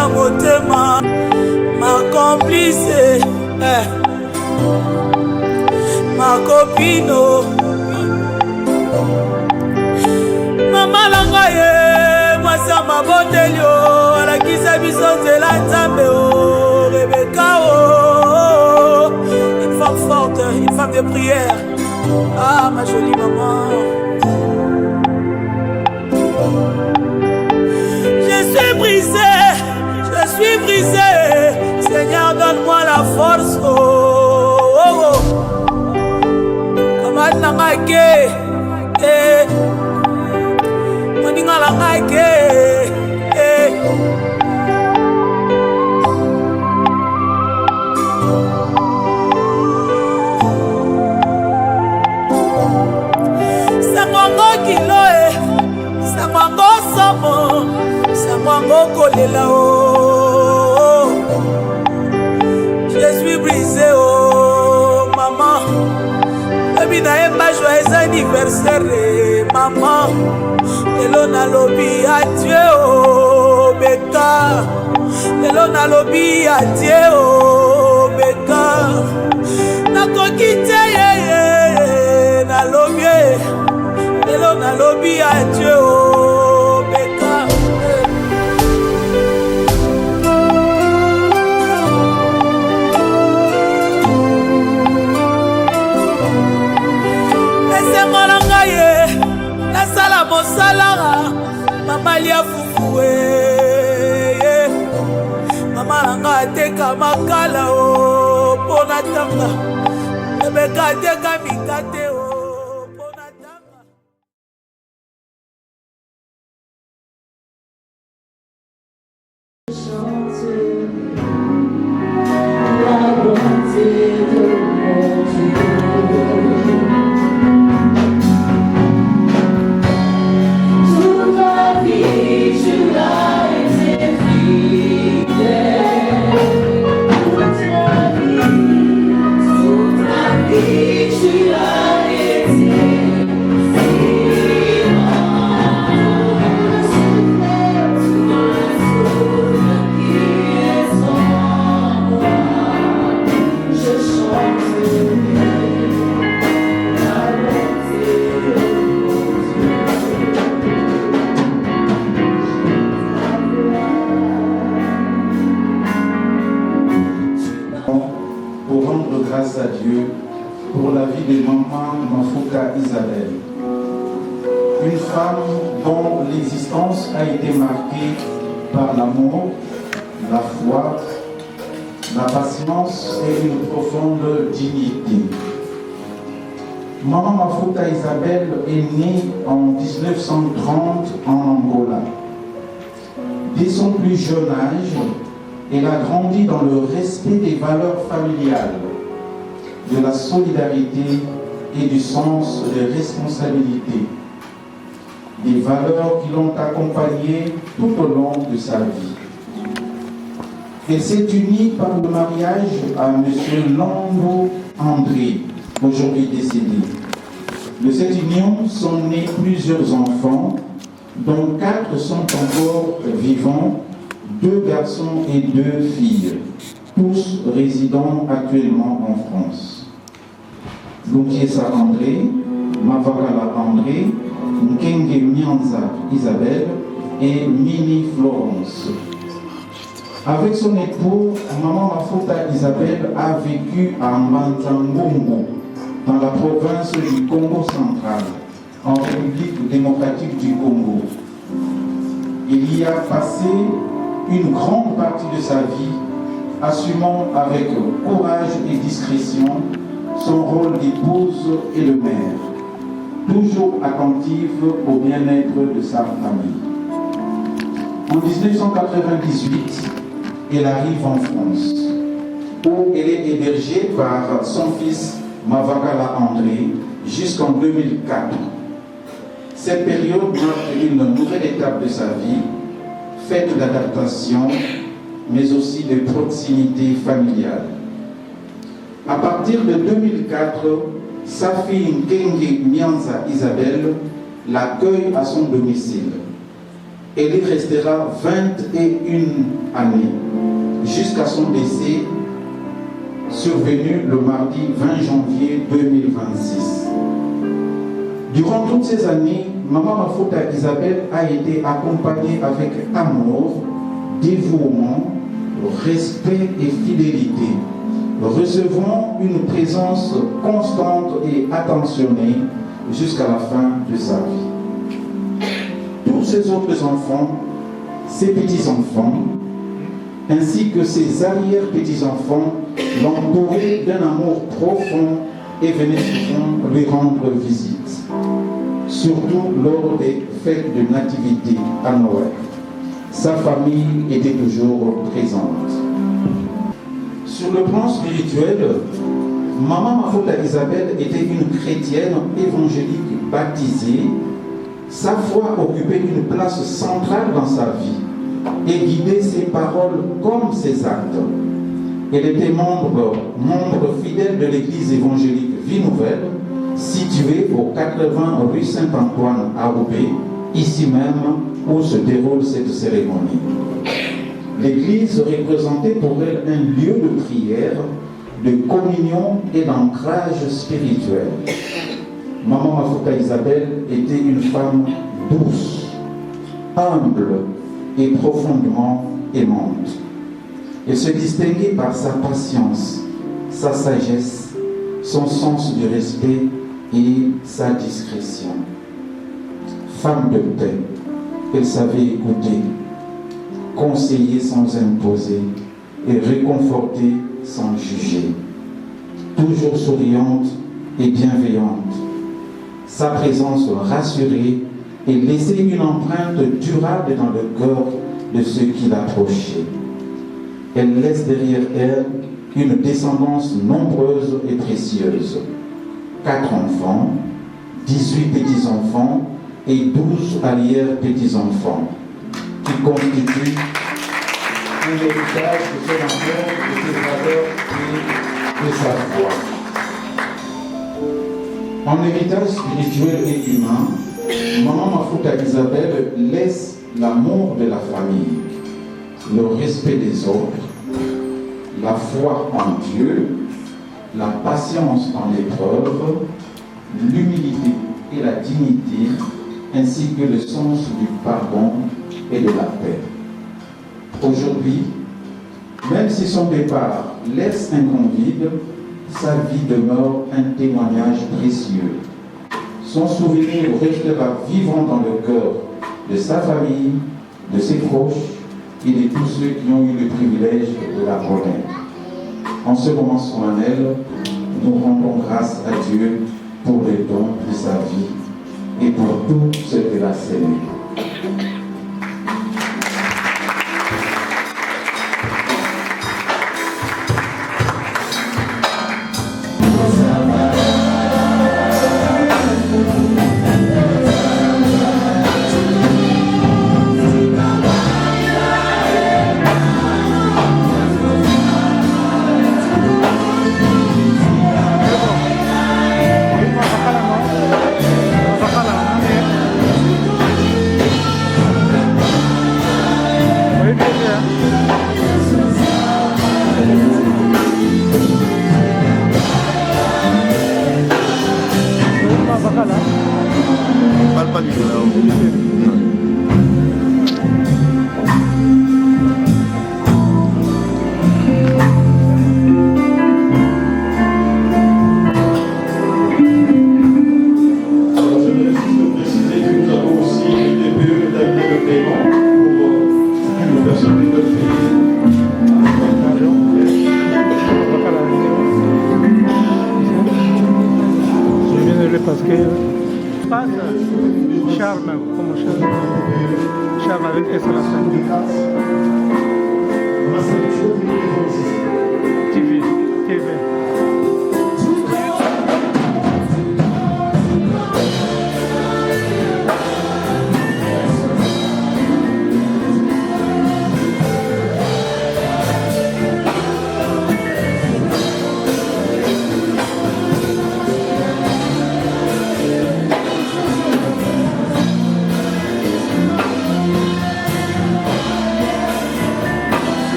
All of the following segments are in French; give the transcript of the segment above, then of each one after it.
na motema ma complice ma copino mama nanga ye mwasi ya mabondeli o alakisa biso nzela nzambe o Rebecca o une femme forte, une femme de prière. Ah ma jolie maman, je suis brisé, Seigneur donne-moi la force. Oh, oh, oh. Comment nanga ke moninga nanga ke sangongo kilo sangongo somo sangongo kolela oh je suis brisé oh maman baby na yemba joyeux anniversaire maman lelo nalobi adieu oh Beka lelo nalobi adieu oh Beka nakoki te ye nalobi lelo nalobi adieu oh Beka esemolanga ye nasala mosalara mama lia fufue mama nanga ateka makala o pona tanga Rebecca ateka mikate o pona tanga. La bonté de mon Dieu. Toute ma vie, tu as été fidèle. Toute ma vie, tu as été fidèle. Pour rendre grâce à Dieu pour la vie de maman Mafuta Isabelle, une femme dont l'existence a été marquée par l'amour, la foi, la patience et une profonde dignité. Maman Mafuta Isabelle est née en 1930 en Angola. Dès son plus jeune âge, elle a grandi dans le respect des valeurs familiales, de la solidarité et du sens de responsabilité. Des valeurs qui l'ont accompagnée tout au long de sa vie. Elle s'est unie par le mariage à M. Lando André, aujourd'hui décédé. De cette union sont nés plusieurs enfants, dont 4 sont encore vivants, 2 garçons et 2 filles, tous résidant actuellement en France. Lukiesa André, Mavakala André, Nkenge Mianza Isabelle et Mini Florence. Avec son époux, maman Mafuta Isabelle a vécu à Mbanzangongo, dans la province du Congo central, en République démocratique du Congo. Il y a passé une grande partie de sa vie, assumant avec courage et discrétion son rôle d'épouse et de mère, toujours attentive au bien-être de sa famille. En 1998, elle arrive en France, où elle est hébergée par son fils Mavakala André jusqu'en 2004. Cette période marque une nouvelle étape de sa vie, faite d'adaptation, mais aussi de proximité familiale. À partir de 2004, sa fille Nkenge Mianza Isabelle l'accueille à son domicile. Elle y restera 21 années, jusqu'à son décès, survenu le mardi 20 janvier 2026. Durant toutes ces années, Maman Mafuta Isabelle a été accompagnée avec amour, dévouement, respect et fidélité, recevant une présence constante et attentionnée jusqu'à la fin de sa vie. Tous ses autres enfants, ses petits-enfants, ainsi que ses arrière-petits-enfants l'entouraient d'un amour profond et venaient souvent lui rendre visite, surtout lors des fêtes de nativité à Noël. Sa famille était toujours présente. Sur le plan spirituel, Maman Mafuta Isabelle était une chrétienne évangélique baptisée. Sa foi occupait une place centrale dans sa vie et guidait ses paroles comme ses actes. Elle était membre fidèle de l'église évangélique Vie Nouvelle, située au 80 rue Saint-Antoine à Roubaix, ici même où se déroule cette cérémonie. L'église représentait pour elle un lieu de prière, de communion et d'ancrage spirituel. Maman Mafuta Isabelle était une femme douce, humble et profondément aimante. Elle se distinguait par sa patience, sa sagesse, son sens du respect et sa discrétion. Femme de paix, elle savait écouter, conseiller sans imposer et réconforter sans juger. Toujours souriante et bienveillante, sa présence rassurait et laissait une empreinte durable dans le cœur de ceux qui l'approchaient. Elle laisse derrière elle une descendance nombreuse et précieuse. 4 enfants, 18 petits-enfants et 12 arrière-petits-enfants, qui constituent un héritage de son amour, de ses valeurs et de sa foi. En héritage spirituel et humain, Maman Mafuta Isabelle laisse l'amour de la famille, le respect des autres, la foi en Dieu, la patience dans l'épreuve, l'humilité et la dignité, ainsi que le sens du pardon et de la paix. Aujourd'hui, même si son départ laisse un convide, sa vie demeure un témoignage précieux. Son souvenir restera vivant dans le cœur de sa famille, de ses proches et de tous ceux qui ont eu le privilège de la connaître. En ce moment solennel, nous rendons grâce à Dieu pour le don de sa vie et pour tout ce qu'elle a semé.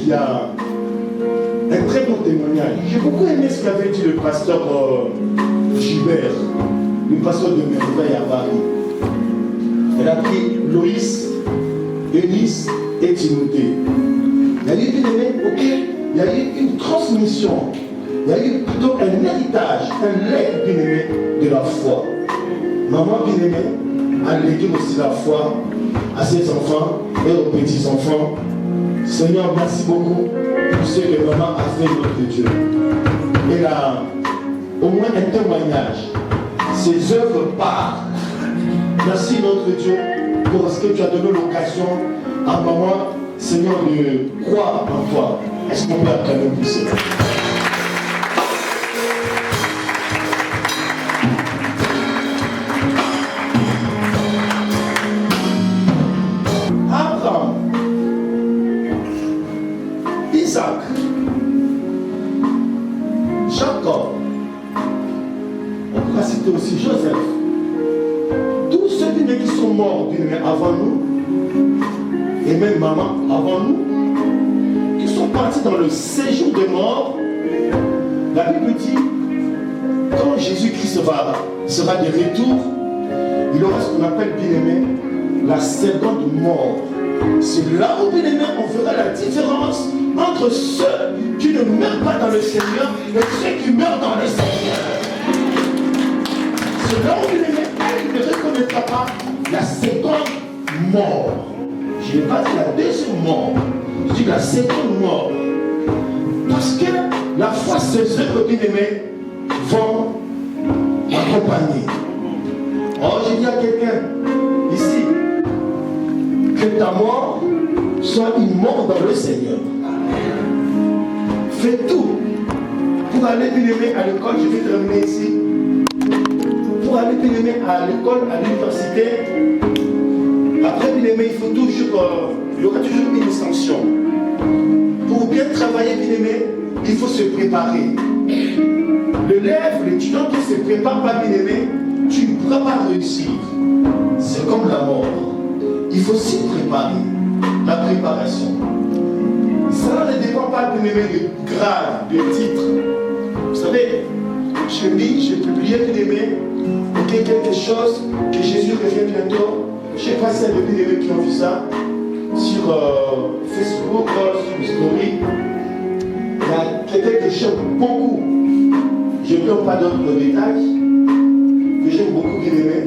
qu'il y a un très bon témoignage. J'ai beaucoup aimé ce qu'avait dit le pasteur Gilbert, le pasteur de Merveille à Paris. Elle a pris Loïs, Eunice et Timothée. Il y a eu, bien aimé, ok, il y a eu une transmission, il y a eu plutôt un héritage, un legs, bien aimé, de la foi. Maman, bien aimée, a légué aussi la foi à ses enfants et aux petits-enfants. Seigneur, merci beaucoup pour ce que maman a fait notre Dieu. Elle a au moins un témoignage. Ses œuvres parlent. Merci notre Dieu pour ce que tu as donné l'occasion à maman, Seigneur, de croire en toi. Est-ce qu'on peut acclamer pour cela? Abraham, Isaac, Jacob, on pourra citer aussi Joseph. Tous ceux qui sont morts avant nous, et même maman avant nous, qui sont partis dans le séjour des morts, la Bible dit, quand Jésus-Christ sera de retour, il aura ce qu'on appelle, bien aimé, la seconde mort. C'est là où, bien aimé, on verra la différence entre ceux qui ne meurent pas dans le Seigneur et ceux qui meurent dans le Seigneur. C'est là où, bien aimé, il ne reconnaîtra pas la seconde mort. Je n'ai pas dit la deuxième mort, je dis la seconde mort. Parce que la foi, ces œuvres, bien aimés, vont accompagner. Oh, j'ai dit à quelqu'un ici que ta mort soit une mort dans le Seigneur. Fais tout pour aller, bien aimé, à l'école. Je vais terminer ici. Pour aller, bien aimé, à l'école, à l'université. Après, bien aimé, il faut toujours, il y aura toujours une sanction. Pour bien travailler, bien aimé, il faut se préparer. L'élève, l'étudiant qui ne se prépare pas, bien aimé, tu ne pourras pas réussir. C'est comme la mort. Il faut s'y préparer. La préparation. Ça ne dépend pas, bien aimé, de grade, de titre. Vous savez, j'ai publié, bien aimé, quelque chose que Jésus revient bientôt. Je ne sais pas si il y a des bien-aimés qui ont vu ça sur Facebook, sur Story. Il y a quelqu'un que j'aime beaucoup. Je ne donne pas d'autres détails, que j'aime beaucoup, bien-aimé,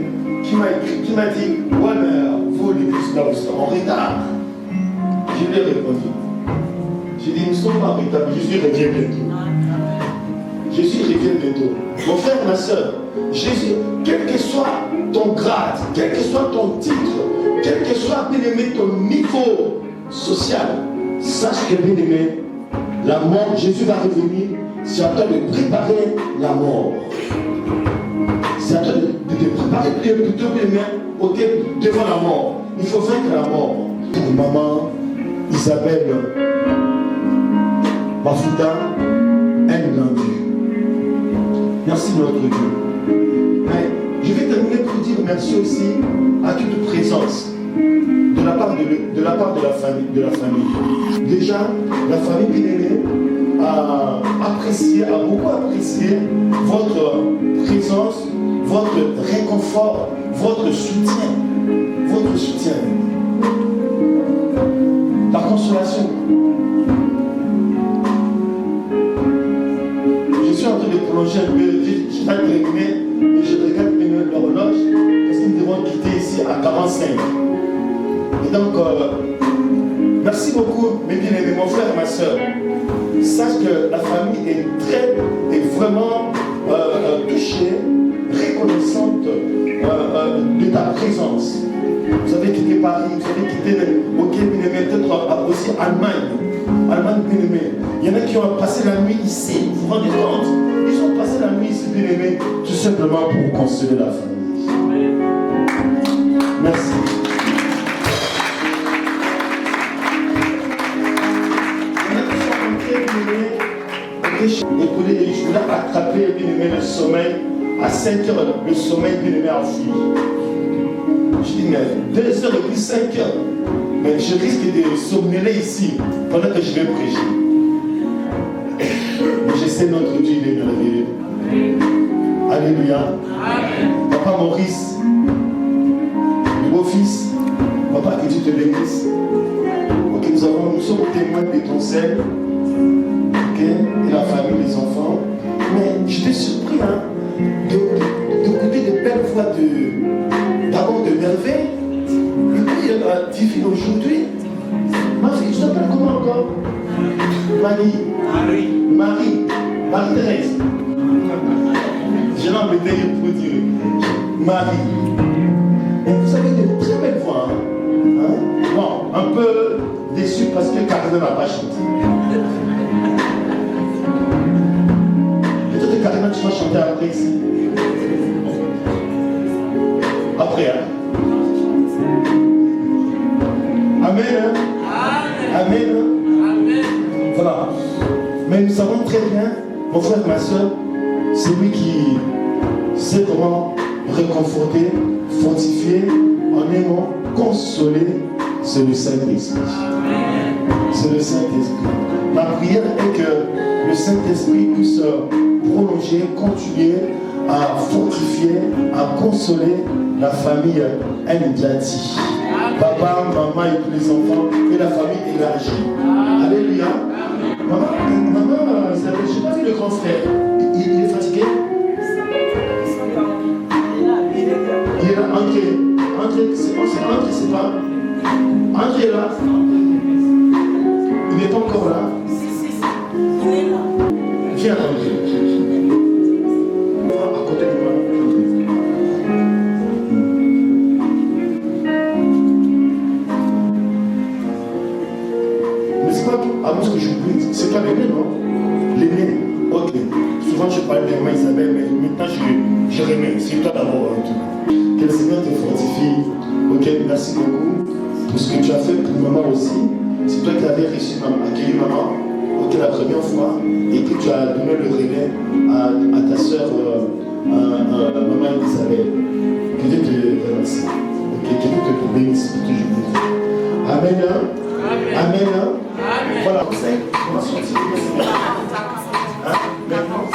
qui m'a dit, ouais, mais vous, les Christiens, vous êtes en retard. Je lui ai répondu. J'ai dit, nous ne sommes pas en retard, mais Jésus revient bientôt. Jésus revient bientôt. Mon frère, ma soeur, Jésus, quel que soit ton grade, quel que soit ton titre, quel que soit, bien aimé, ton niveau social, sache que, bien aimé, la mort, Jésus va revenir, c'est à toi de préparer la mort. C'est à toi de te préparer plutôt, bien aimé, devant la mort. Il faut vaincre la mort. Maman Isabelle Bafouta, elle l'a vu. Merci notre Dieu. Mais je vais terminer pour dire merci aussi à toute présence de la part de la famille. Déjà, la famille bien-aimée a beaucoup apprécié votre présence, votre réconfort, votre soutien. La consolation. Je suis en train de plonger un peu, je vais terminer et je regarde l'horloge parce que nous devons quitter ici à 45. Et donc, merci beaucoup, mes bien-aimés, mon frère et ma soeur. Sache que la famille est vraiment touchée, reconnaissante de ta présence. Vous avez quitté Paris, vous avez quitté peut-être aussi Allemagne, bien-aimé. Il y en a qui ont passé la nuit ici, vous vous rendez compte? Ils ont passé la nuit ici, bien-aimé, tout simplement pour consoler la famille. Merci. Écoutez, je voulais attraper, bien-aimé, le sommeil à 5 heures, le sommeil, bien-aimé, en fille. Je dis, mais 2h et puis 5 heures. Mais je risque de somnoler ici pendant que je vais prêcher. Mais je sais notre Dieu, il est merveilleux. Alléluia. Papa Maurice, le beau-fils, papa, que Dieu te bénisse. Ok, nous sommes témoins de ton zèle. Ok, et la famille, les enfants. Mais j'étais surpris d'écouter de belles voix d'amour, de merveille. Le pays est divin aujourd'hui. Ma fille, tu t'appelles comment encore? Marie-Thérèse. Je l'ai embêté pour dire Marie. Et vous avez de très belles voix. Hein? Bon, un peu déçu parce que Carina n'a pas chanté. Peut-être que Carina, tu vas chanter après ici. Après, hein? Amen. Hein? Amen. Amen. Voilà. Mais nous savons très bien, mon frère, ma soeur, c'est lui qui sait comment réconforter, fortifier, en aimant, consoler, c'est le Saint-Esprit. C'est le Saint-Esprit. Ma prière est que le Saint-Esprit puisse prolonger, continuer à fortifier, à consoler la famille Ndiati. Papa, maman et tous les enfants et la famille élargie. Alléluia. Maman, je n'ai pas vu le grand frère. Il est fatigué? Il est là, André. André, c'est pas. André est là. Il n'est pas encore là. Il est là. Viens, André. À côté de moi. Mais c'est pas tout. Avant ce que j'oublie, c'est pas l'aîné, non? L'aîné. Ok. Souvent je parle de maman Isabelle, mais maintenant je remets. C'est toi d'abord. Que le Seigneur te fortifie. Ok, merci beaucoup pour ce que tu as fait pour maman aussi. C'est toi qui avais reçu accueilli maman. Ok, la première fois. Et que tu as donné le relais à ta soeur, maman Isabelle. Que Dieu te remercie. Ok, que Dieu te bénisse pour toujours. Amen. Amen. Amen. Voilà, on va sortir. Hein? Maintenant.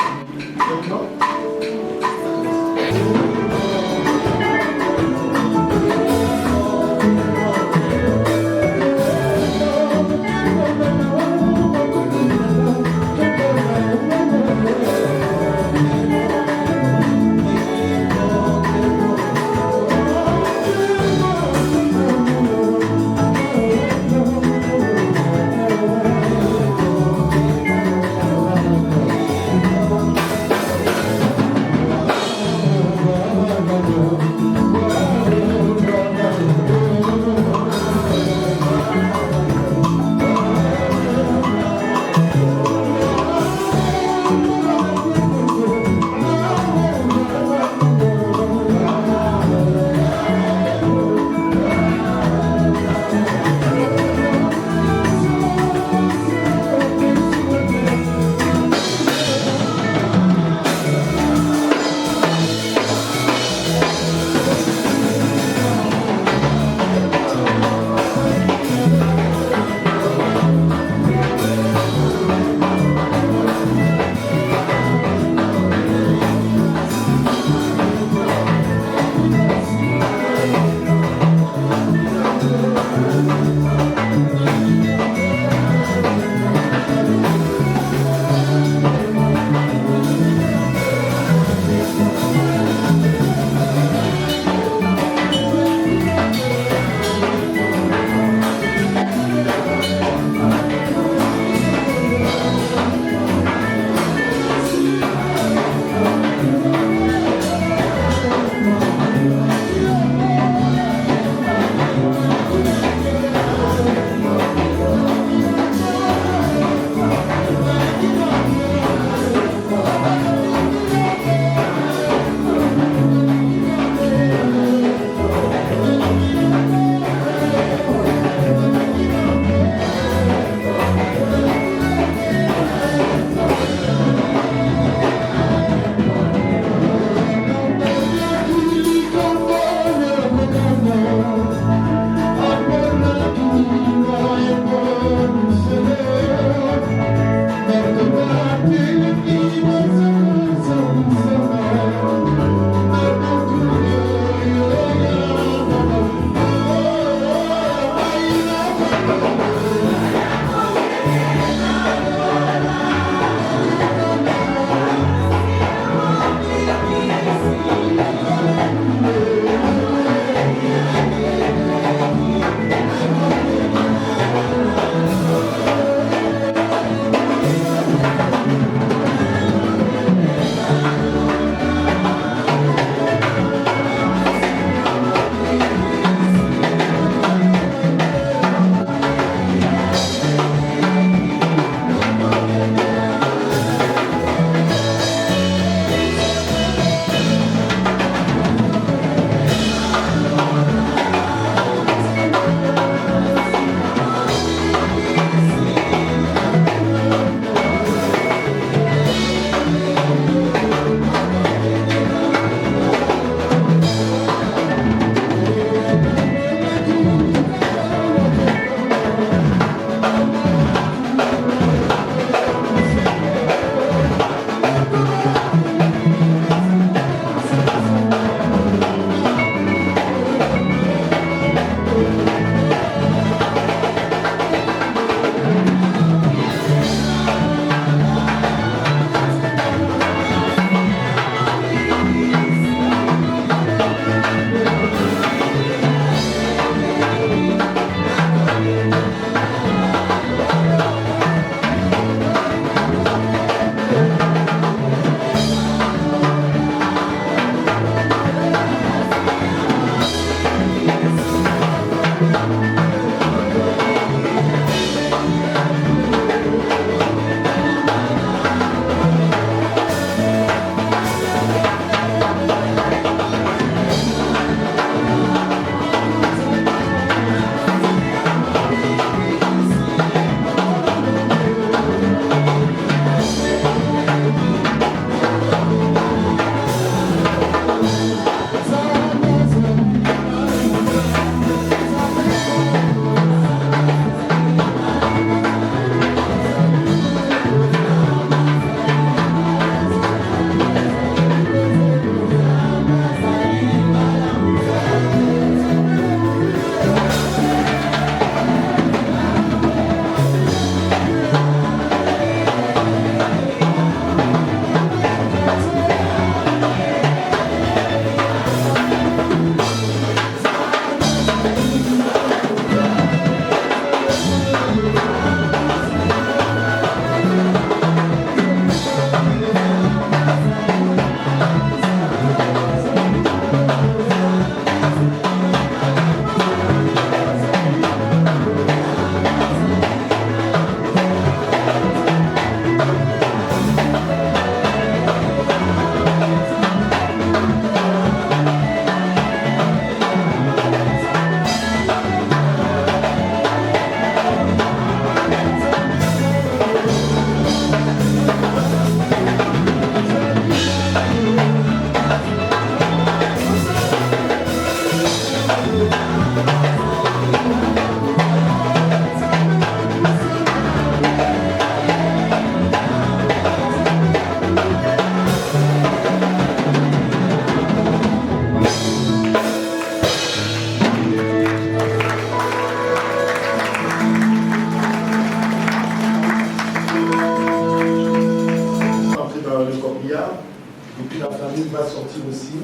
sortir aussi.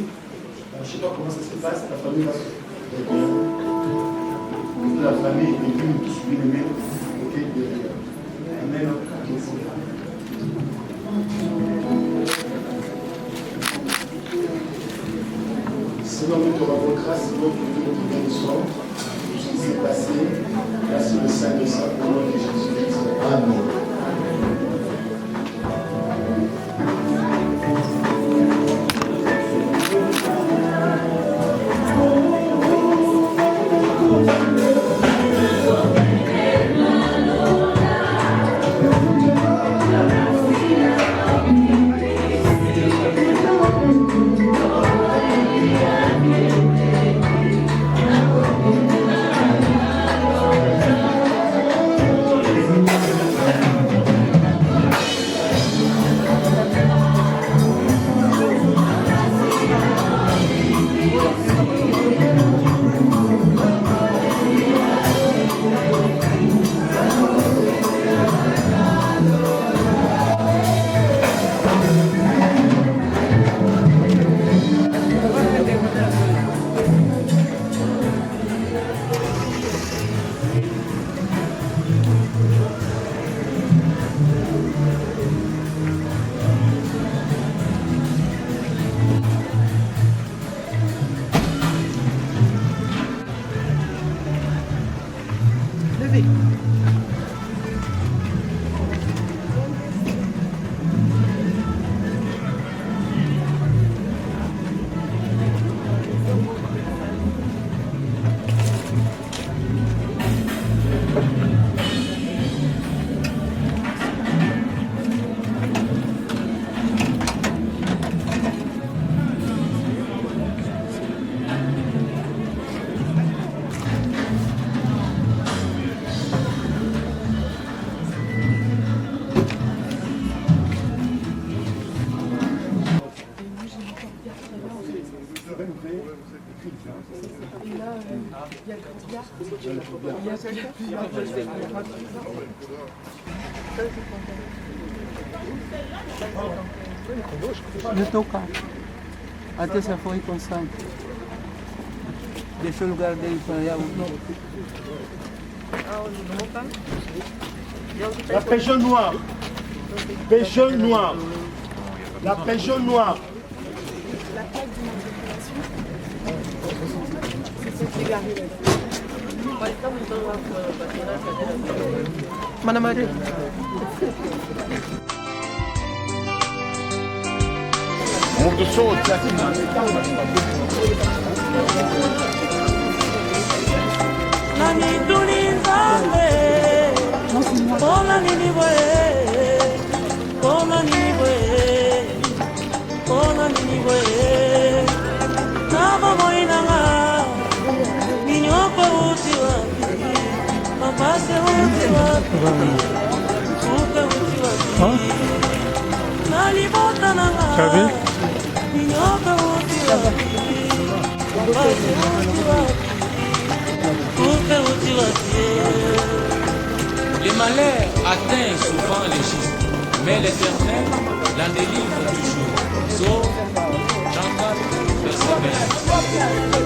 Je ne sais pas comment ça se passe, la famille va se toute la famille est venue tous bien-aimés. Amen. Seigneur, nous te rendons grâce pour notre bénédiction, tout ce qui s'est passé. Merci le Saint de Saint au nom de Jésus-Christ. Amen. No teu carro. Até se foi constante. Deixou o lugar dele para allá. La pigeon noire. Pigeon noire. La pigeon noire. Mana Maria? Muito solto. Nani tulinzambe, kona nini bwe, kona nini bwe, kona nini bwe. Nava moinanga, minyoko uti wapi, mapase uti wapi, uke uti wapi. Nalibota nanga, minyoko uti wapi, mapase uti wapi. Les malheurs atteignent souvent les justes, mais l'Éternel l'en délivre toujours. Sauf Jean 4, verset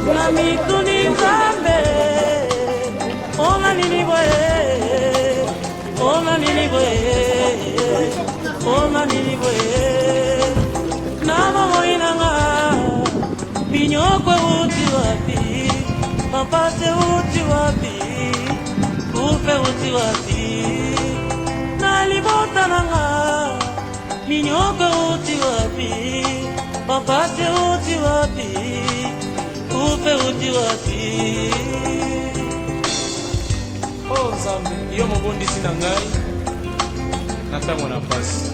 20. Nami tulinzambe, ona nini bwe, ona nini bwe, ona nini bwe. Nama moinanga, minyoko uti wapi, mapase uti wapi, upe uti wapi. Nalibota nanga, minyoko uti wapi, mapase uti wapi, upe uti wapi. Oh Nzambe, yo mobondisi na ngai, na ntango na pasi.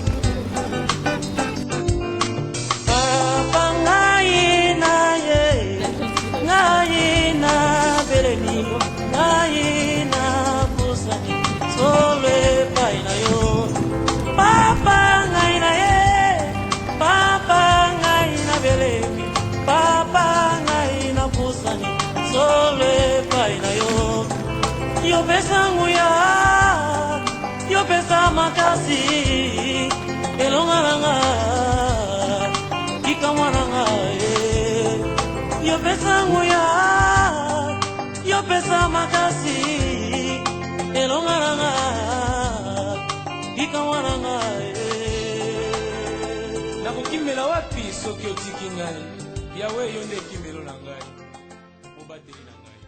Papa ngai na ye, ngai na beleni, ngai na pusani, solo epai na yo. Papa ngai na ye, papa ngai na beleni, papa ngai na pusani, solo epai na yo. Yo pesa nguya, yo pesa makasi, pesa nguya, yo pesa makasi, elongaranga, ikawaranga. Nakukimela wapi soki otiki ngai? Yawe yo nde kimelo na ngai. Obateli na ngai.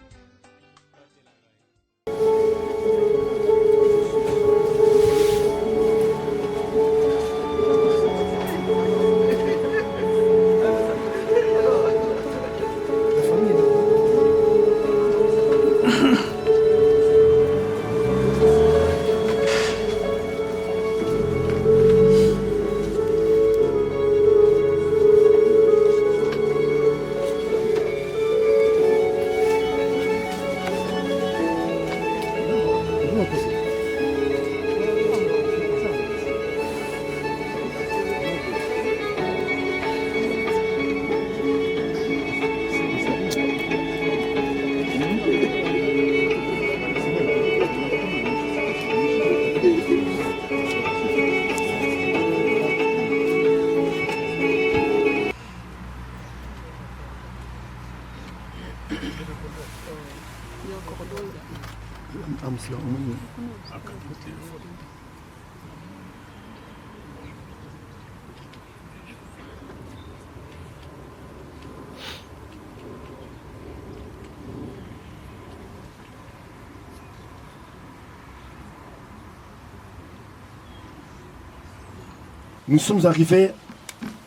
Nous sommes arrivés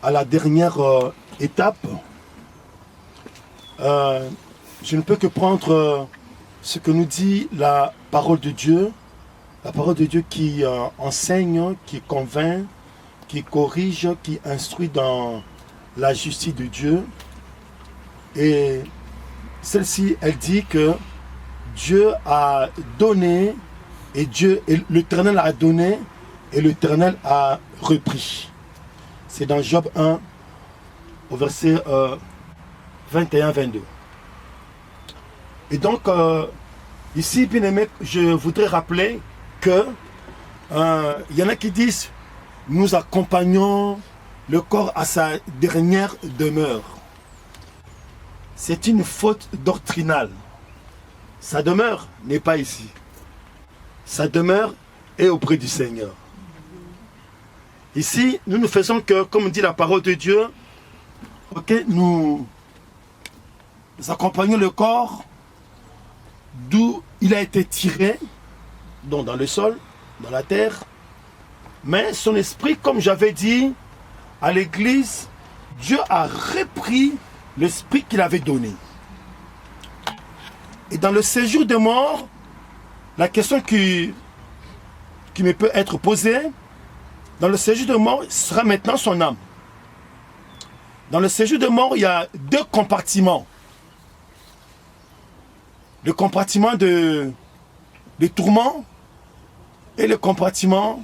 à la dernière étape. Je ne peux que prendre ce que nous dit la parole de Dieu qui enseigne, qui convainc, qui corrige, qui instruit dans la justice de Dieu. Et celle-ci, elle dit que Dieu a donné et l'Éternel a donné et l'Éternel a repris. C'est dans Job 1 au verset 21-22. Et donc, ici, bien aimé, je voudrais rappeler que il y en a qui disent nous accompagnons le corps à sa dernière demeure. C'est une faute doctrinale. Sa demeure n'est pas ici. Sa demeure est auprès du Seigneur. Ici, nous ne faisons que, comme dit la parole de Dieu, nous accompagnons le corps d'où il a été tiré, donc dans le sol, dans la terre. Mais son esprit, comme j'avais dit, à l'église, Dieu a repris l'esprit qu'il avait donné. Et dans le séjour de mort, la question qui me peut être posée, dans le séjour de mort, sera maintenant son âme. Dans le séjour de mort, il y a deux compartiments. Le compartiment de tourment et le compartiment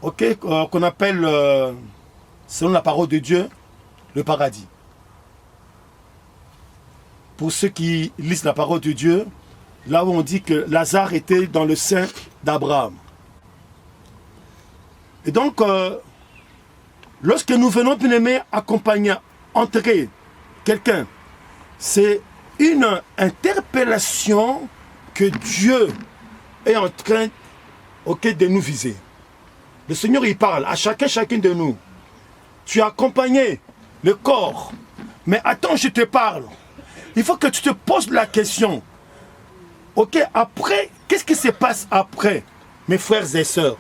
qu'on appelle, selon la parole de Dieu, le paradis. Pour ceux qui lisent la parole de Dieu, là où on dit que Lazare était dans le sein d'Abraham. Et donc, lorsque nous venons, bien aimés, accompagner, entrer quelqu'un, c'est une interpellation que Dieu est en train de nous viser. Le Seigneur, il parle à chacun de nous. Tu as accompagné le corps, mais attends, je te parle. Il faut que tu te poses la question. Après, qu'est-ce qui se passe après, mes frères et sœurs?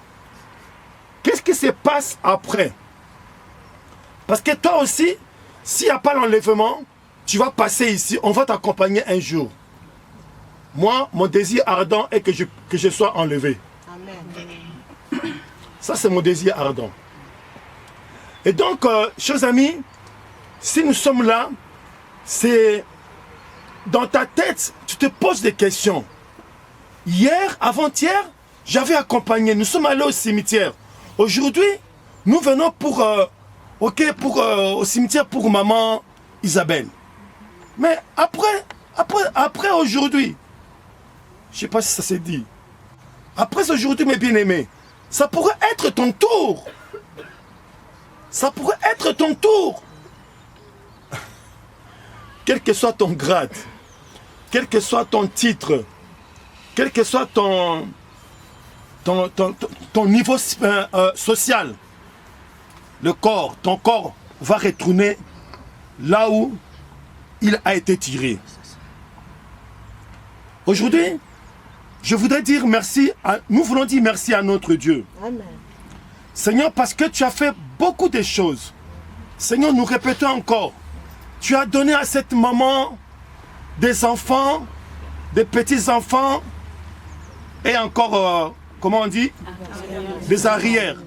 Qu'est-ce qui se passe après? Parce que toi aussi, s'il n'y a pas l'enlèvement, tu vas passer ici, on va t'accompagner un jour. Moi, mon désir ardent est que je sois enlevé. Amen. Ça, c'est mon désir ardent. Et donc, chers amis, si nous sommes là, c'est dans ta tête, tu te poses des questions. Hier, avant-hier, j'avais accompagné, nous sommes allés au cimetière. Aujourd'hui, nous venons au cimetière pour maman Isabelle. Mais après aujourd'hui, je ne sais pas si ça s'est dit, après aujourd'hui, mes bien-aimés, ça pourrait être ton tour. Ça pourrait être ton tour. quel que soit ton grade, quel que soit ton titre, quel que soit ton niveau social, ton corps va retourner là où il a été tiré. Aujourd'hui, je voudrais dire merci, nous voulons dire merci à notre Dieu. Amen. Seigneur, parce que tu as fait beaucoup de choses. Seigneur, nous répétons encore, tu as donné à cette maman des enfants, des petits-enfants, et encore, comment on dit, des arrières.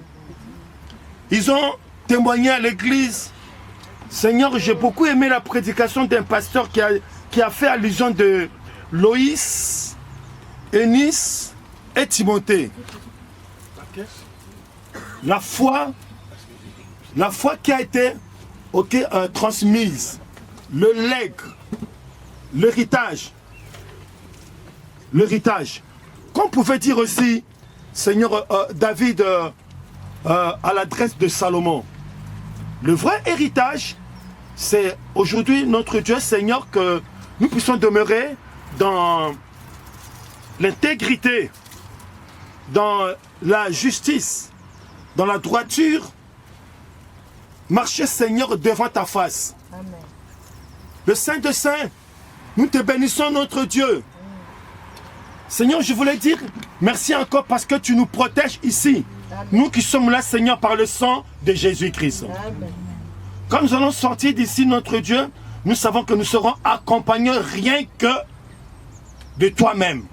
Ils ont témoigné à l'église. Seigneur, j'ai beaucoup aimé la prédication d'un pasteur qui a fait allusion de Loïs, Eunice et Timothée. La foi qui a été transmise, le legs, l'héritage. Qu'on pouvait dire aussi, Seigneur David, à l'adresse de Salomon. Le vrai héritage, c'est aujourd'hui notre Dieu, Seigneur, que nous puissions demeurer dans l'intégrité, dans la justice, dans la droiture, marcher, Seigneur, devant ta face. Amen. Le Saint de Saints, nous te bénissons, notre Dieu. Seigneur, je voulais dire merci encore parce que tu nous protèges ici. Amen. Nous qui sommes là, Seigneur, par le sang de Jésus-Christ. Amen. Quand nous allons sortir d'ici, notre Dieu, nous savons que nous serons accompagnés rien que de toi-même,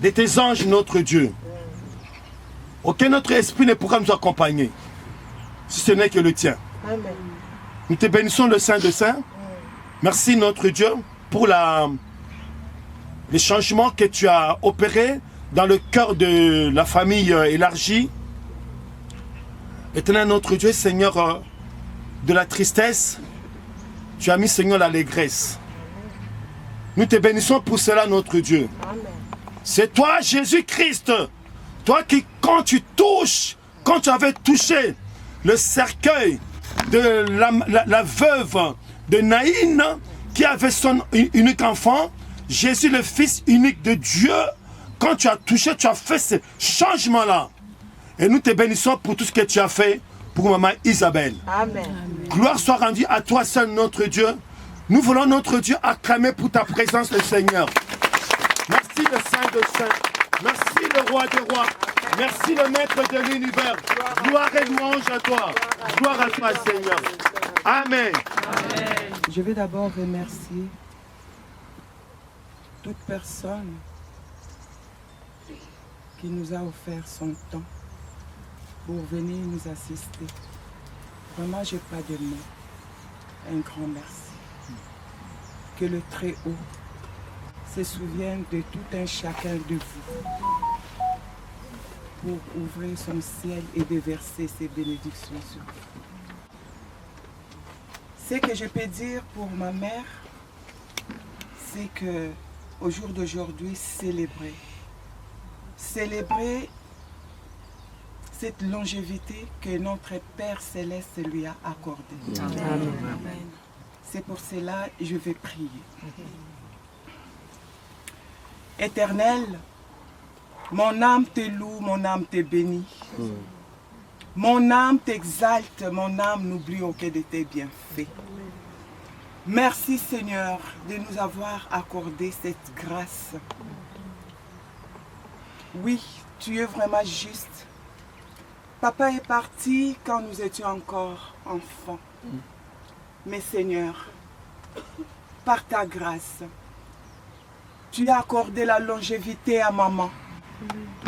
de tes anges, notre Dieu. Aucun autre esprit ne pourra nous accompagner, si ce n'est que le tien. Amen. Nous te bénissons, le Saint de Saints. Merci, notre Dieu, pour les changements que tu as opérés dans le cœur de la famille élargie. Éternel, notre Dieu, Seigneur, de la tristesse, tu as mis, Seigneur, l'allégresse. Nous te bénissons pour cela, notre Dieu. C'est toi, Jésus-Christ, toi qui, quand tu avais touché le cercueil de la veuve de Naïn, qui avait son unique enfant, Jésus, le Fils unique de Dieu, quand tu as touché, tu as fait ce changement-là. Et nous te bénissons pour tout ce que tu as fait pour maman Isabelle. Amen. Gloire soit rendue à toi seul, notre Dieu. Nous voulons, notre Dieu, acclamer pour ta présence, le Seigneur. Merci, le Saint de Saints. Merci, le Roi des Rois. Merci, le Maître de l'univers. Gloire et louange à toi. Gloire à toi, Seigneur. Amen. Amen. Je vais d'abord remercier toute personne qui nous a offert son temps pour venir nous assister. Vraiment, je n'ai pas de mots. Un grand merci. Que le Très-Haut se souvienne de tout un chacun de vous pour ouvrir son ciel et déverser ses bénédictions sur vous. Ce que je peux dire pour ma mère, c'est que au jour d'aujourd'hui, célébrer cette longévité que notre Père Céleste lui a accordée. Amen. C'est pour cela que je vais prier. Éternel, mon âme te loue, mon âme te bénit. Mon âme t'exalte, mon âme n'oublie aucun de tes bienfaits. Merci Seigneur de nous avoir accordé cette grâce. Oui, tu es vraiment juste. Papa est parti quand nous étions encore enfants. Mais Seigneur, par ta grâce, tu as accordé la longévité à maman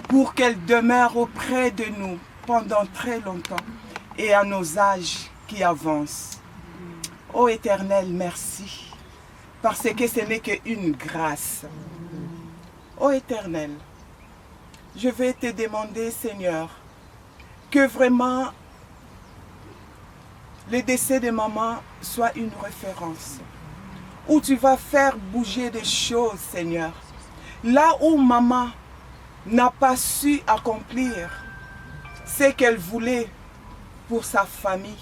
pour qu'elle demeure auprès de nous pendant très longtemps et à nos âges qui avancent. Ô Éternel, merci, parce que ce n'est qu'une grâce. Ô Éternel, je vais te demander, Seigneur, que vraiment le décès de maman soit une référence, où tu vas faire bouger des choses, Seigneur. Là où maman n'a pas su accomplir ce qu'elle voulait pour sa famille.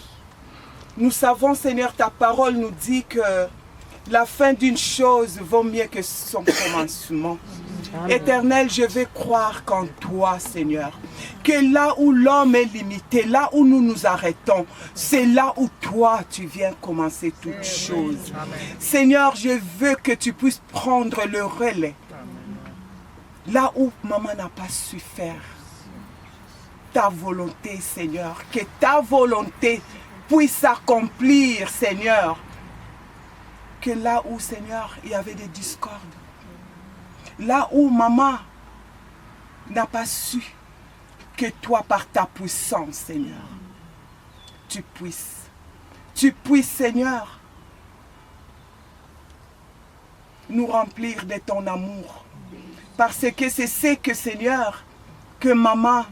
Nous savons, Seigneur, ta parole nous dit que La fin d'une chose vaut mieux que son commencement. Éternel, je vais croire qu'en toi, Seigneur, que là où l'homme est limité, là où nous nous arrêtons, c'est là où toi, tu viens commencer toutes choses. Seigneur, je veux que tu puisses prendre le relais. Là où maman n'a pas su faire ta volonté, Seigneur, que ta volonté puisse s'accomplir, Seigneur. Que là où, Seigneur, il y avait des discordes, là où maman n'a pas su, que toi, par ta puissance, Seigneur, tu puisses, Seigneur, nous remplir de ton amour. Parce que c'est ce que, Seigneur, que maman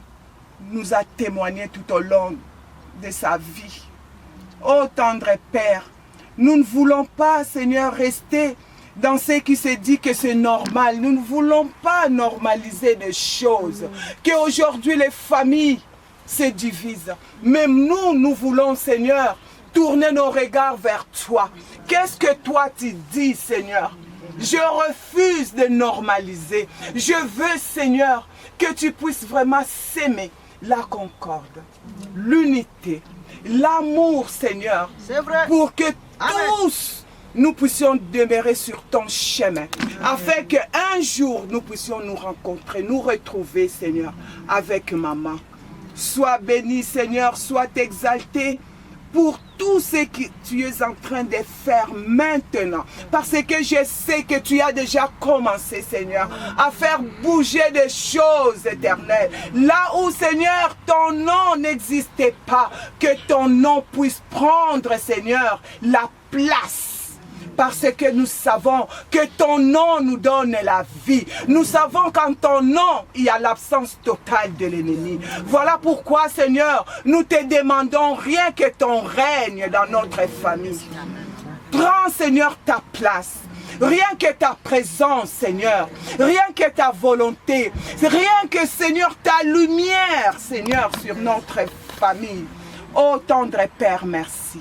nous a témoigné tout au long de sa vie. Ô tendre Père, nous ne voulons pas, Seigneur, rester dans ce qui se dit que c'est normal. Nous ne voulons pas normaliser des choses. Qu'aujourd'hui les familles se divisent. Même nous, nous voulons, Seigneur, tourner nos regards vers toi. Qu'est-ce que toi tu dis, Seigneur? Je refuse de normaliser. Je veux, Seigneur, que tu puisses vraiment s'aimer la concorde, l'unité, l'amour, Seigneur, pour que tous nous puissions demeurer sur ton chemin, afin qu'un jour nous puissions nous rencontrer, nous retrouver, Seigneur, avec maman. Sois béni, Seigneur, sois exalté pour tout ce que tu es en train de faire maintenant. Parce que je sais que tu as déjà commencé, Seigneur, à faire bouger des choses éternelles. Là où, Seigneur, ton nom n'existait pas, que ton nom puisse prendre, Seigneur, la place. Parce que nous savons que ton nom nous donne la vie. Nous savons qu'en ton nom, il y a l'absence totale de l'ennemi. Voilà pourquoi, Seigneur, nous te demandons rien que ton règne dans notre famille. Prends, Seigneur, ta place. Rien que ta présence, Seigneur. Rien que ta volonté. Rien que, Seigneur, ta lumière, Seigneur, sur notre famille. Ô tendre Père, merci.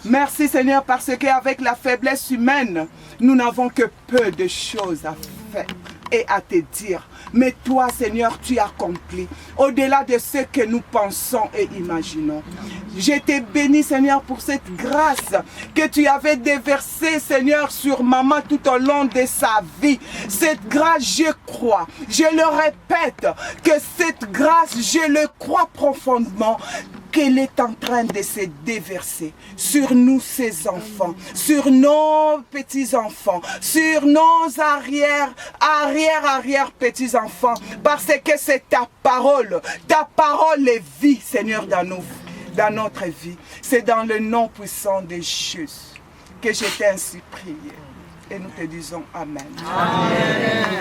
Merci, Seigneur, parce qu'avec la faiblesse humaine, nous n'avons que peu de choses à faire et à te dire. Mais toi, Seigneur, tu accomplis au-delà de ce que nous pensons et imaginons. Je te bénis, Seigneur, pour cette grâce que tu avais déversée, Seigneur, sur maman tout au long de sa vie. Cette grâce, je crois, je le répète, que cette grâce, je le crois profondément, qu'elle est en train de se déverser sur nous, ses enfants, sur nos petits-enfants, sur nos arrière-petits-enfants, parce que c'est ta parole est vie, Seigneur, dans notre vie. C'est dans le nom puissant des justes que je t'ai ainsi prié. Et nous te disons Amen. Amen.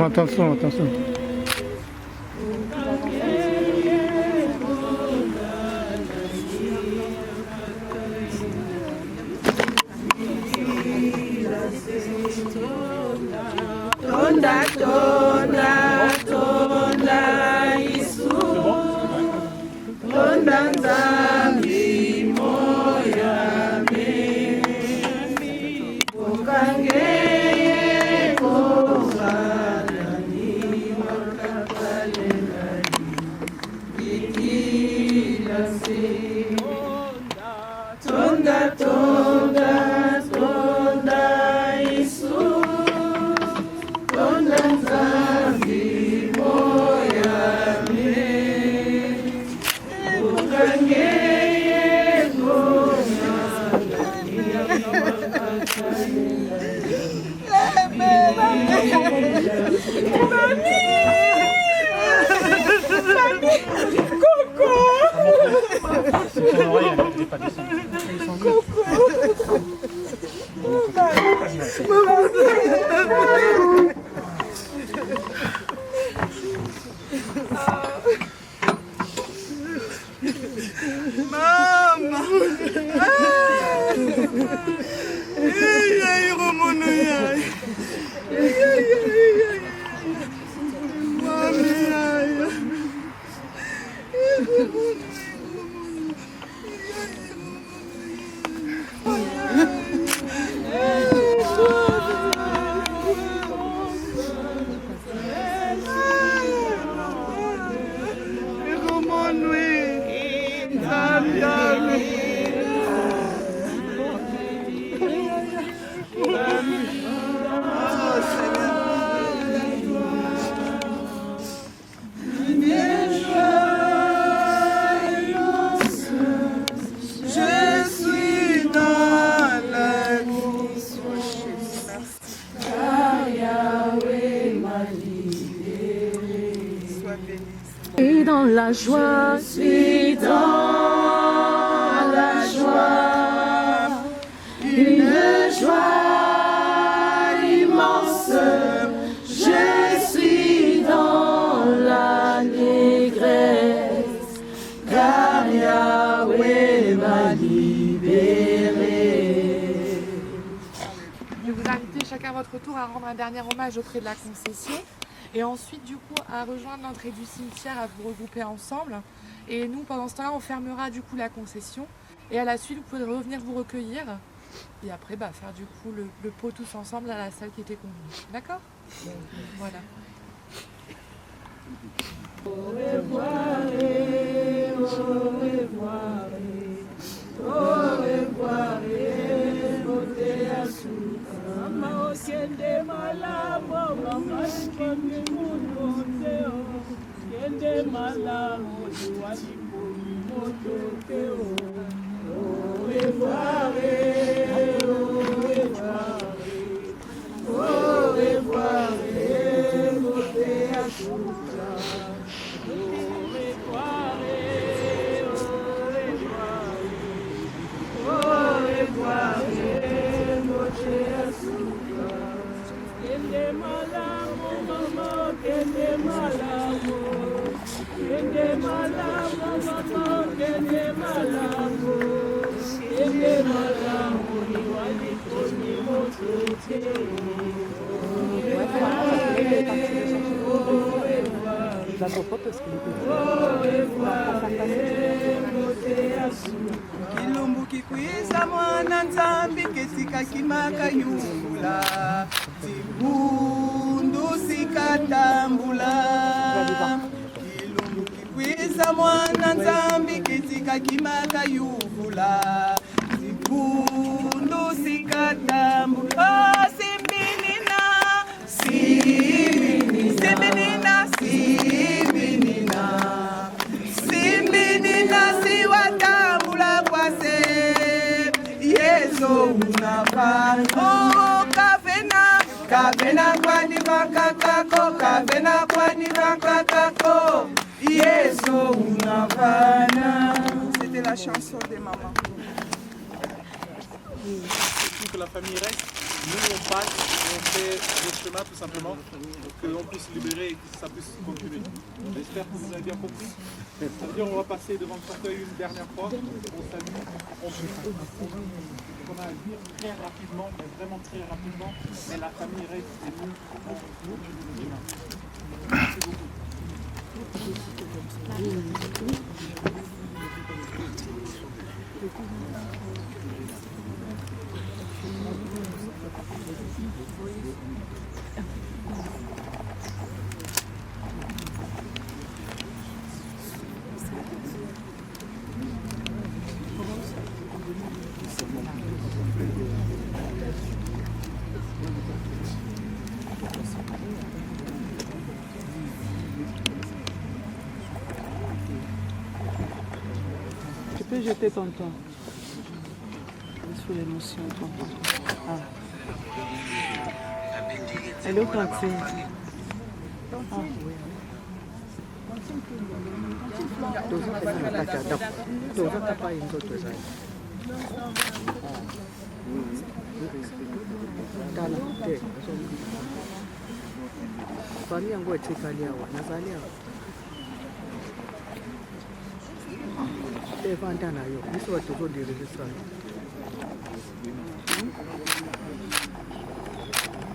Attention, attention. Tonda, tonda, tonda, Isu. Tonda, nzambi, moya, me. Okange, Son oreille, elle n'est pas descendue. Mama. Ai, Romono, ai. Et dans la joie, je suis dans la joie, une joie immense. Je suis dans l'allégresse, car Yahweh m'a libéré. Je vais vous inviter chacun à votre tour à rendre un dernier hommage auprès de la concession. Et ensuite, du coup, à rejoindre l'entrée du cimetière, à vous regrouper ensemble. Et nous, pendant ce temps-là, on fermera du coup la concession. Et à la suite, vous pouvez revenir vous recueillir. Et après, faire du coup le pot tous ensemble à la salle qui était convenue. D'accord ? Voilà. Au revoir, au revoir, au revoir, beauté à souffrir. Mama okende malamo, mama ikoni munoteo, kende malamo, duwani koni mototeo. Au revoir, au revoir, beauté à souffrir. Au revoir, au revoir, beauté à souffrir. Kende malamo, mama, kende malamo, kende malamo, mama, kende malamo, kende malamo, niwali koni mototeo. Kilumbu kikwiza mwana nzambi kesika kimaka yungula zibundu sikatambula. Kilumbu kikwiza mwana nzambi kesika kimaka yungula zibundu sikatambula. Oh, simbinina, simbinina, simbinina, simbinina, siwatambula kwase Yesu unapa. Oh, kavena kwani vakakako, kavena kwani vakakako Yesu unapana. C'était la chanson des mamans. Que la famille reste, nous on passe et on fait notre chemin tout simplement pour qu'on puisse libérer et que ça puisse continuer. J'espère que vous avez bien compris. Ça veut dire on va passer devant le cercueil une dernière fois, on salue, on prie. On a à dire très rapidement, mais vraiment très rapidement, mais la famille reste et nous, on continue. Merci beaucoup. Tu peux jeter ton temps. Sous l'émotion, tonton. Ah. Elle est au cantine. Ah, oui.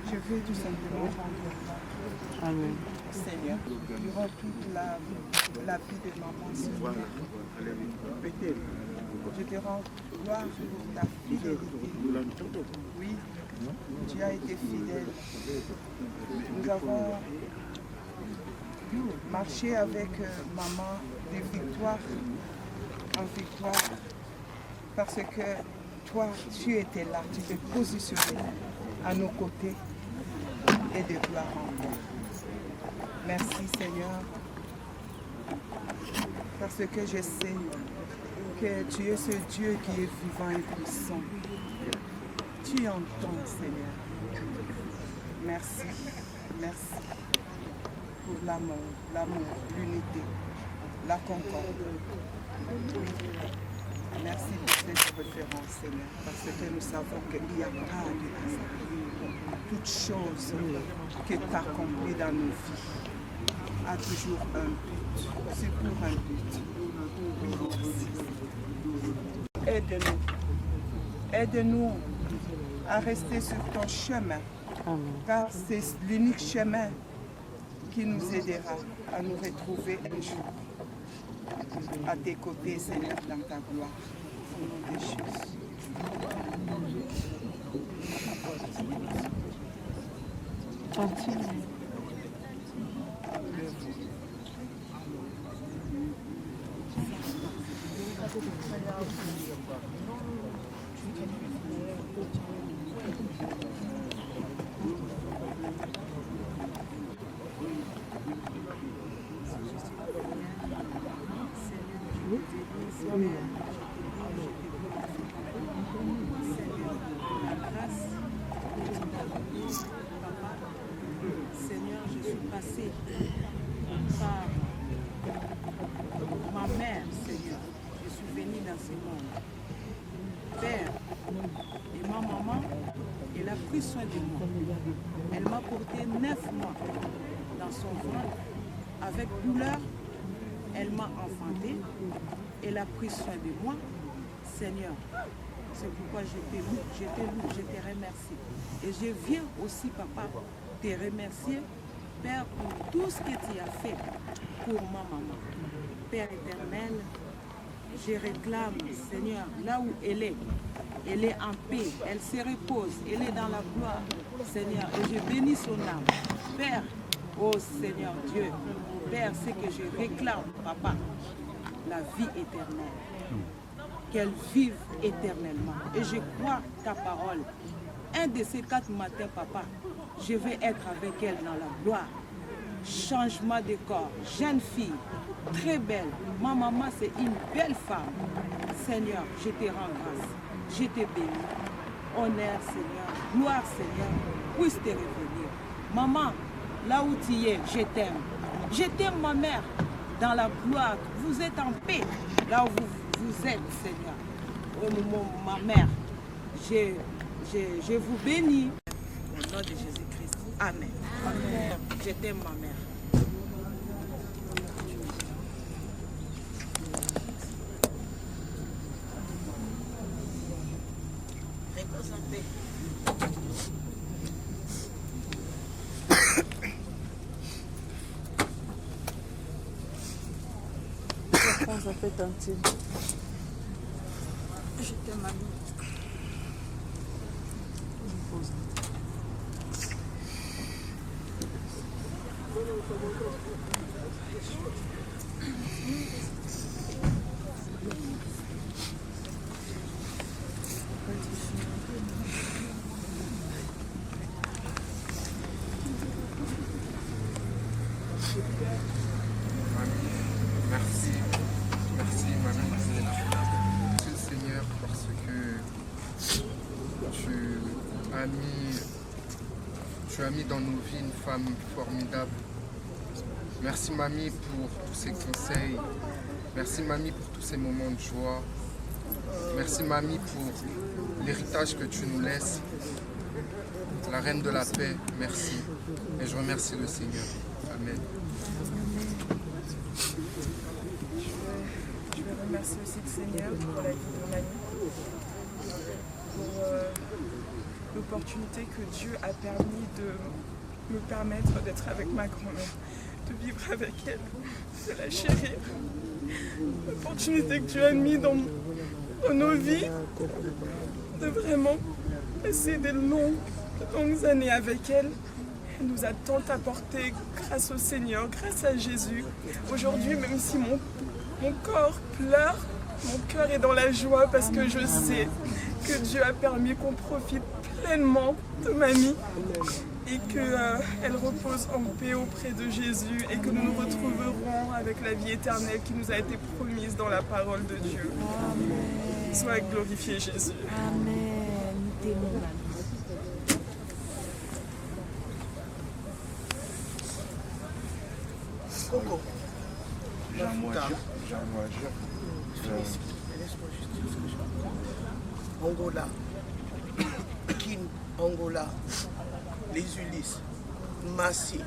Je veux tout simplement rendre Amen. Seigneur, durant toute la vie de maman, Seigneur. Je te rends gloire pour ta fidélité. Oui, tu as été fidèle. Nous avons marché avec maman de victoire en victoire parce que toi, tu étais là, tu t'es positionné à nos côtés et de gloire encore. Merci Seigneur, parce que je sais que tu es ce Dieu qui est vivant et puissant. Tu entends Seigneur. Merci, merci pour l'amour, l'unité, la concorde. Merci pour cette référence Seigneur, parce que nous savons qu'il n'y a pas de hasard. Toute chose que tu as accomplie dans nos vies a toujours un but. C'est pour un but. Merci. Aide-nous. Aide-nous à rester sur ton chemin. Amen. Car c'est l'unique chemin qui nous aidera à nous retrouver un jour à tes côtés, Seigneur, dans ta gloire. Au nom de Jésus. Seigneur, je suis passée par ma mère, Seigneur. Je suis venue dans ce monde. Père, et ma maman, elle a pris soin de moi. Elle m'a porté 9 mois dans son ventre. Avec douleur, elle m'a enfanté. Elle a pris soin de moi. Seigneur, c'est pourquoi je te loue, je te remercie. Et je viens aussi, papa, te remercier, Père, pour tout ce que tu as fait pour ma maman. Père éternel, je réclame, Seigneur, là où elle est en paix, elle se repose, elle est dans la gloire, Seigneur, et je bénis son âme. Père, oh Seigneur Dieu, Père, c'est que je réclame, papa, la vie éternelle. Qu'elle vive éternellement. Et je crois ta parole. Un de ces 4 matins, papa, je vais être avec elle dans la gloire. Changement de corps, jeune fille, très belle. Ma maman, c'est une belle femme. Seigneur, je te rends grâce. Je te bénis. Honneur, Seigneur. Gloire, Seigneur. Puisse te revenir. Maman, là où tu es, je t'aime. Je t'aime, ma mère. Dans la gloire, vous êtes en paix. Là où vous êtes, Seigneur. Oh, ma mère, je vous bénis. Au nom de Jésus-Christ. Amen. Amen. Je t'aime, ma mère. Repose en paix. Ça fait tenter. Je t'aime, mamie. Merci, mamie. Merci le Seigneur parce que tu as mis dans nos vies une femme formidable. Merci mamie pour tous ces conseils. Merci mamie pour tous ces moments de joie. Merci mamie pour l'héritage que tu nous laisses. La reine de la paix, merci. Et je remercie le Seigneur. Amen. Je veux remercier aussi le Seigneur pour la vie de mon ami, pour l'opportunité que Dieu a permis de me permettre d'être avec ma grand-mère, de vivre avec elle, de la chérir. L'opportunité que Dieu a mis dans nos vies, de vraiment passer des longues années avec elle. Elle nous a tant apporté grâce au Seigneur, grâce à Jésus. Aujourd'hui, même si mon corps pleure, mon cœur est dans la joie parce que je sais que Dieu a permis qu'on profite pleinement de mamie et qu'elle repose en paix auprès de Jésus et que nous nous retrouverons avec la vie éternelle qui nous a été promise dans la parole de Dieu. Amen. Sois glorifié Jésus. Amen. Coco. Angola, Kin, Angola, les Ulysses, Massi,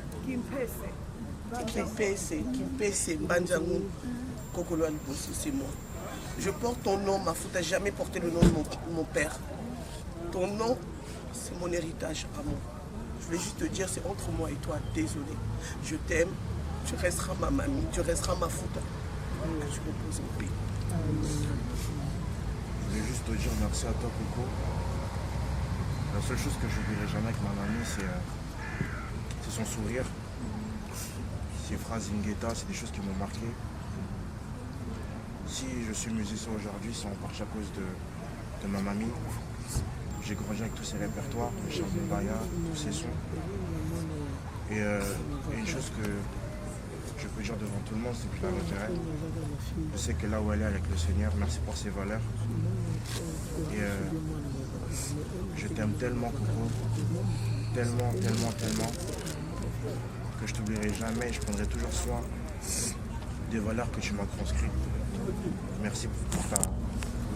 Kimpese, Banjangou, Kokolo Alibosi, c'est moi. Je porte ton nom, ma faute n'a jamais porté le nom de mon père. Ton nom, c'est mon héritage à moi. Je voulais juste te dire, c'est entre moi et toi, désolé. Je t'aime, tu resteras ma mamie, tu resteras ma faute. Que tu reposes en paix. Je voulais juste te dire merci à toi, Coco. La seule chose que je n'oublierai jamais avec ma mamie, c'est son sourire. Ses phrases Ingeta, c'est des choses qui m'ont marqué. Si je suis musicien aujourd'hui, c'est en partie à cause de ma mamie. J'ai grandi avec tous ses répertoires, le Charbon Baya, tous ses sons. Et une chose que je peux dire devant tout le monde, c'est que je la reverrai. Je sais que là où elle est avec le Seigneur, merci pour ses valeurs. Et je t'aime tellement, Coco, tellement, que je t'oublierai jamais et je prendrai toujours soin des valeurs que tu m'as transcrites. Merci pour ta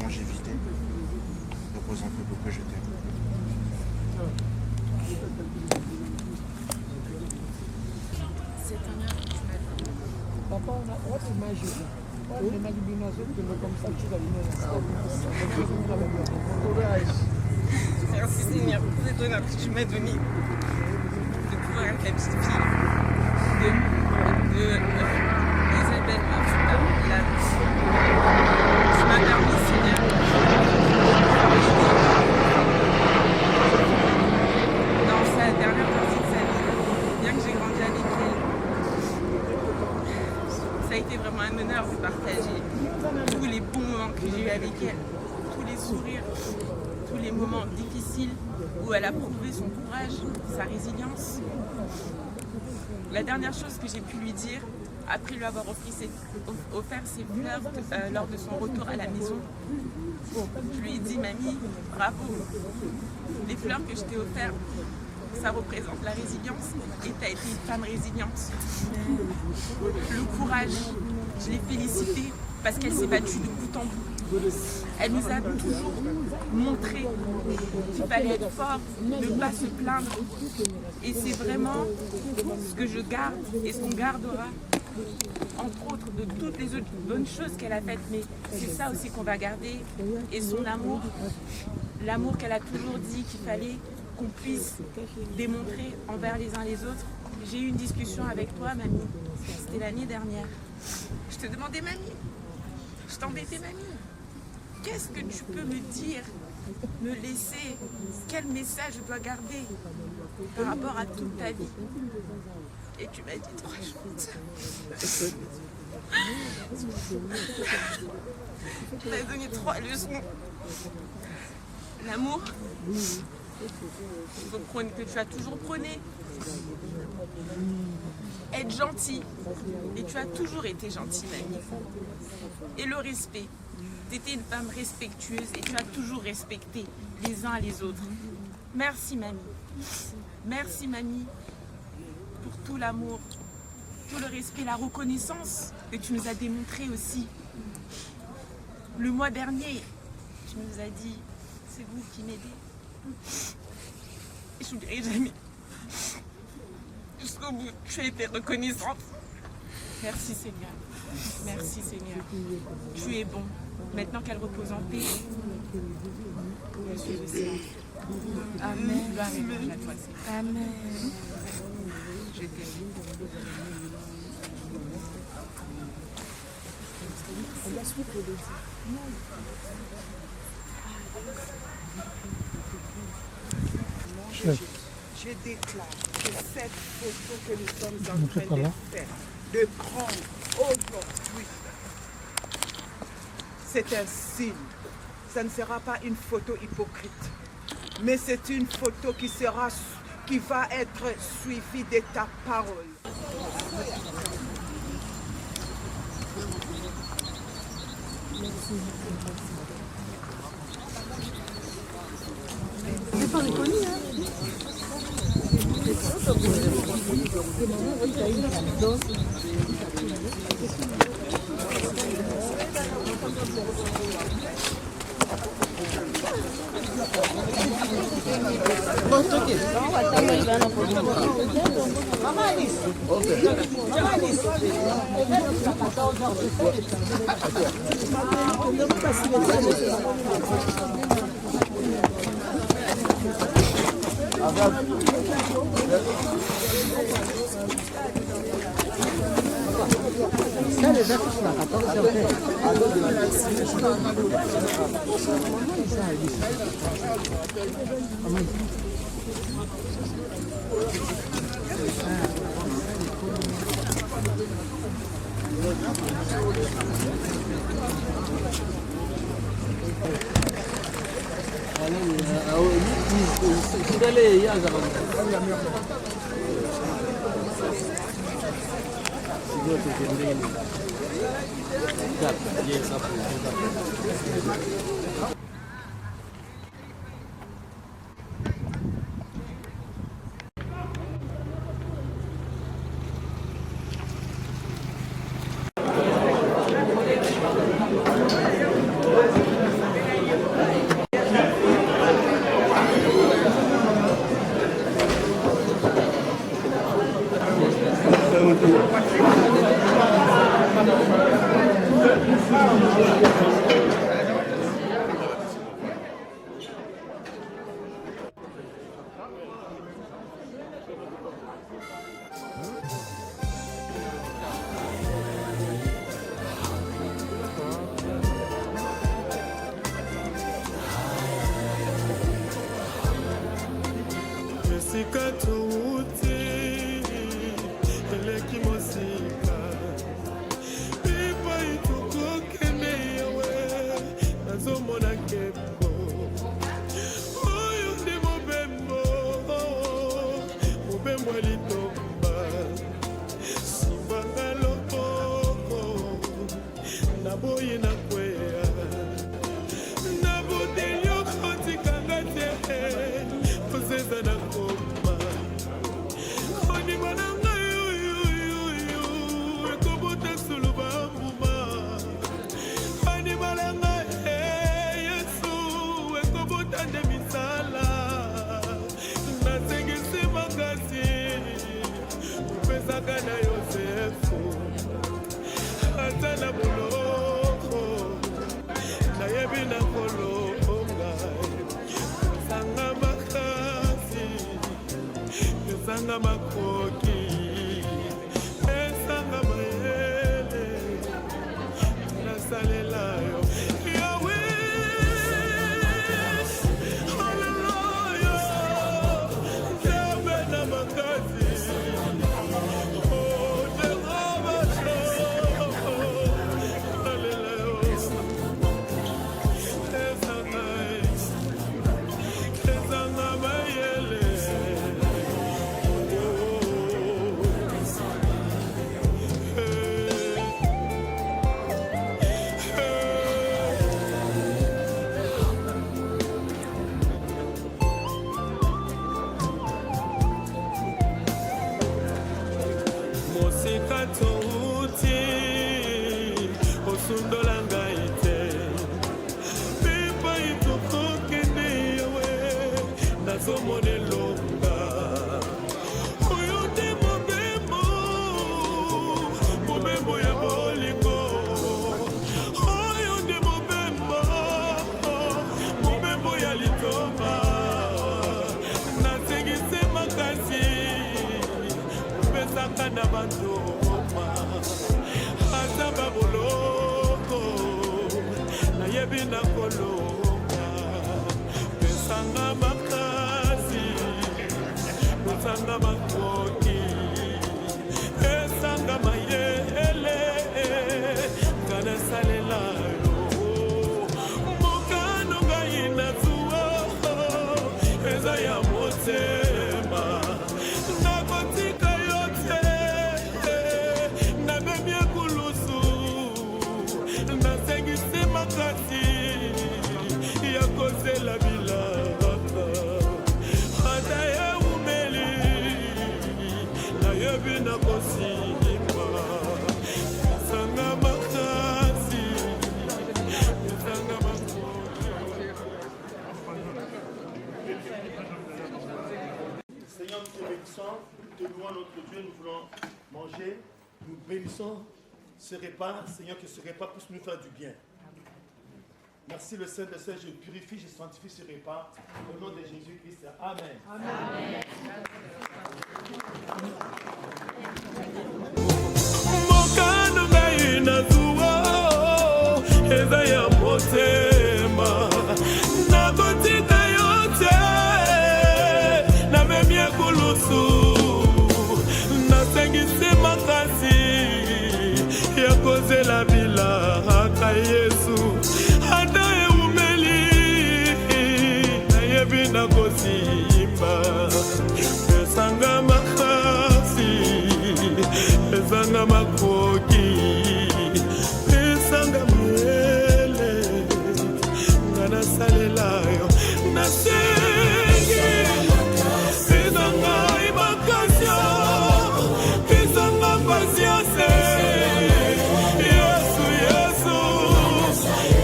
longévité. Repose en paix, Coco, je t'aime. C'est un heure que tu m'as dit. Papa, on a imagé. On a imaginé comme ça, tu vas venir. Merci Seigneur pour cet honneur que tu m'as donné de pouvoir être la petite fille de Isabelle Marfuta. Tu m'as permis, Seigneur, dans sa dernière partie de sa vie, bien que j'ai grandi avec elle. Ça a été vraiment un honneur de partager tous les bons moments que j'ai eu avec elle, tous les sourires, tous les moments difficiles où elle a prouvé son courage, sa résilience. La dernière chose que j'ai pu lui dire, après lui avoir offert ses fleurs lors de son retour à la maison, je lui ai dit, mamie, bravo, les fleurs que je t'ai offertes, ça représente la résilience et tu as été une femme résiliente. Le courage, je l'ai félicitée parce qu'elle s'est battue de bout en bout. Elle nous a toujours montré qu'il fallait être fort, ne pas se plaindre. Et c'est vraiment ce que je garde et ce qu'on gardera, entre autres de toutes les autres bonnes choses qu'elle a faites. Mais c'est ça aussi qu'on va garder. Et son amour, l'amour qu'elle a toujours dit qu'il fallait qu'on puisse démontrer envers les uns les autres. J'ai eu une discussion avec toi, mamie. C'était l'année dernière. Je te demandais, mamie, je t'embêtais, mamie. Qu'est-ce que tu peux me dire, me laisser, quel message je dois garder par rapport à toute ta vie? Et tu m'as dit 3 choses. Tu m'as donné 3 leçons. L'amour, que tu as toujours prôné. Être gentil, et tu as toujours été gentil, mamie. Et le respect. Tu étais une femme respectueuse et tu as toujours respecté les uns les autres. Merci mamie. Merci mamie pour tout l'amour tout le respect, la reconnaissance que tu nous as démontré aussi. Le mois dernier, tu nous as dit, c'est vous qui m'aidez. Et je n'oublierai jamais. Jusqu'au bout, tu as été reconnaissante. Merci Seigneur. Merci Seigneur. Tu es bon. Maintenant qu'elle repose en paix, je suis le Seigneur. Amen. Gloire et louange à toi, Seigneur. Amen. Je t'aime. Je déclare que cette photo que nous sommes en train de faire, de prendre aujourd'hui, c'est un signe. Ça ne sera pas une photo hypocrite, mais c'est une photo qui va être suivie de ta parole. C'est pas reconnu, hein? Oh nazomona elonga oyo nde mobembo ya bolingo oyo nde mobembo ya litomba nasengisi makasi opesaka na bantoma ata baboloko nayebi na kolonga pesanga makasi pesanga makoki pesanga mayele kanasalela yo mokano ngai nazuwa eza ya motema nakotika yo te nabemi ekulusu nasengisi makasi ya kozela bilaka ata eumeli nayebi na kosimba sanga makasi sanga Seigneur, nous te bénissons, nous te louons notre Dieu, nous voulons manger, nous bénissons ce repas, Seigneur, que ce repas puisse nous faire du bien. Merci le Saint-Esprit, je purifie, je sanctifie ce repas. Au nom de Jésus-Christ, Amen. Amen. mokano ngai nazuwa eza ya motema nakotika yo te namemi ekulusu nasengisi makasi ya kozela bilaka Yesu ata eumeli nayebi na kosimba pesanga makasi pesanga makoki pesanga mwele nga nasalela yo nasengi pesanga imakasio pesanga pasiase Yesu Yesu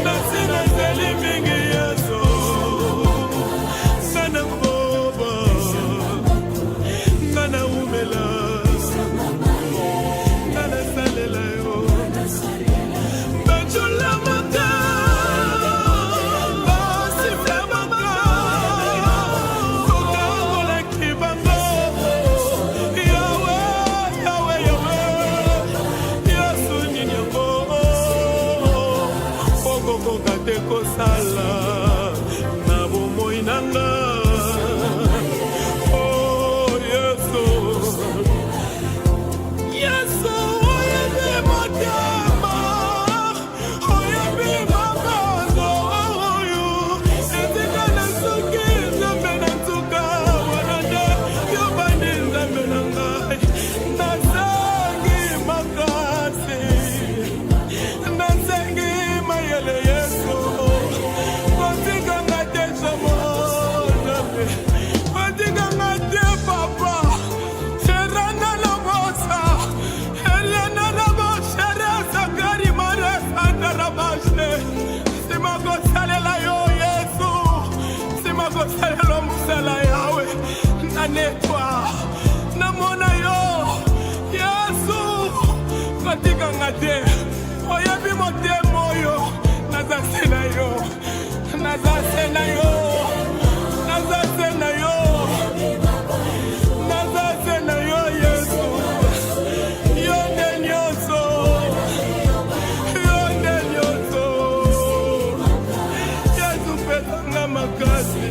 nasinazeli mingi Yesu sana boba ngana umela ngana salela yo bachula maka basifla maka kokakola kibanga yawe yawe yawe Yesu nini yango okokoka te kosala na bomoi nanga oh Yesu Yesu oyebi motema oyebi mabango oyo etika na soki nzambe na ntuka wana nde yo bandi nzambe na ngai nasengi makasi nasengi mayele Yesu kotikanga te somo nzambe kotikanga te papa serana la mosa Eliana la boshere sakari mare satarabashne sima kosalela yo Yesu sima kosalela musala yawe na netwa na mona yo Yesu kotikanga te oyebi motema oyo nazase na yo nazase na yo nazase na yo nazase na yo Yesu yo nde nyonso Yesu pesanga makasi